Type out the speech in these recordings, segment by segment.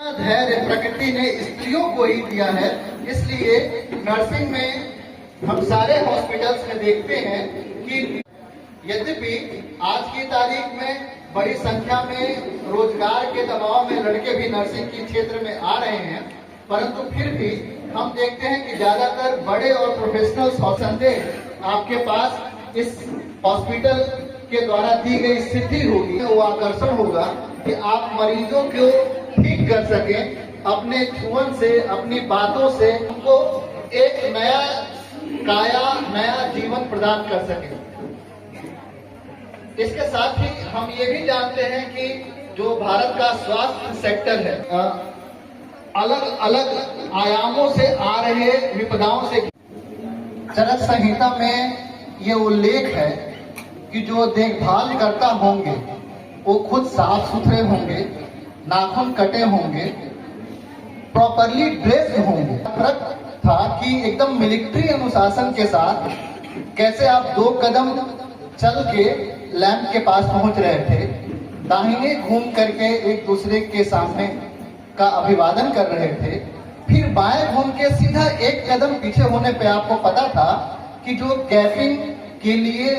धैर्य प्रकृति ने स्त्रियों को ही दिया है। इसलिए नर्सिंग में हम सारे हॉस्पिटल्स में देखते हैं कि यद्यपि आज की तारीख में बड़ी संख्या में रोजगार के दबाव में लड़के भी नर्सिंग के क्षेत्र में आ रहे हैं, परंतु फिर भी हम देखते हैं कि ज्यादातर बड़े और प्रोफेशनल्स संदेह आपके पास इस हॉस्पिटल के द्वारा दी गई सिद्धि होगी, वो आकर्षण होगा कि आप मरीजों को ठीक कर सकें, अपने छुअन से, अपनी बातों से उनको एक नया काया, नया जीवन प्रदान कर सकें। इसके साथ ही हम ये भी जानते हैं कि जो भारत का स्वास्थ्य सेक्टर है, अलग अलग आयामों से आ रहे विपदाओं से चरक संहिता में ये उल्लेख है कि जो देखभाल करता होंगे वो खुद साफ सुथरे होंगे, नाखून कटे होंगे, प्रॉपरली ड्रेस्ड होंगे। फर्क था कि एकदम मिलिट्री अनुशासन के साथ कैसे आप 2 कदम चल के लैंप के पास पहुंच रहे थे, दाहिने घूम करके एक दूसरे के सामने का अभिवादन कर रहे थे, फिर बाएं घूम के सीधा 1 कदम पीछे होने पे आपको पता था कि जो गैपिंग के लिए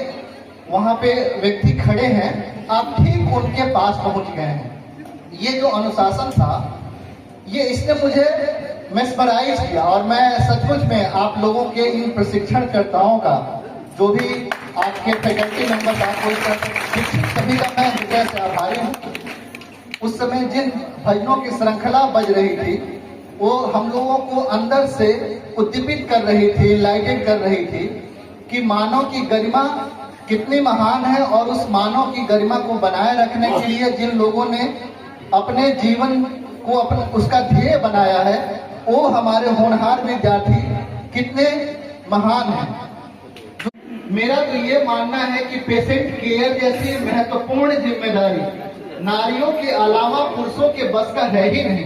वहां पे व्यक्ति खड़े हैं, आप ठीक उनके पास पहुंच गए हैं। ये जो अनुशासन था, ये इसने मुझे मेस्मराइज किया और मैं सचमुच में आप लोगों के इन प्रशिक्षणकर्ताओं का, जो भी आपके फैकल्टी मेंबर्स, आपको शिक्षित सभी का मैं हृदय से आभारी हूँ। उस समय जिन भजनों की श्रृंखला बज रही थी, वो हम लोगों को अंदर से उद्दीपित कर रही थी, लाइटेड कर रही थी कि मानव की गरिमा कितनी महान है, और उस मानव की गरिमा को बनाए रखने के लिए जिन लोगों ने अपने जीवन को उसका ध्येय बनाया है, वो हमारे होनहार विद्यार्थी कितने महान हैं। मेरा तो ये मानना है कि पेशेंट केयर जैसी महत्वपूर्ण जिम्मेदारी नारियों के अलावा पुरुषों के बस का है ही नहीं।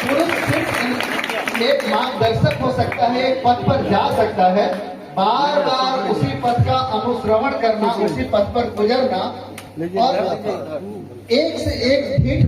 पुरुष सिर्फ एक मार्गदर्शक हो सकता है, एक पथ पर जा सकता है, बार बार उसी पथ का अनुश्रवण करना, उसी पथ पर गुजरना और एक से एक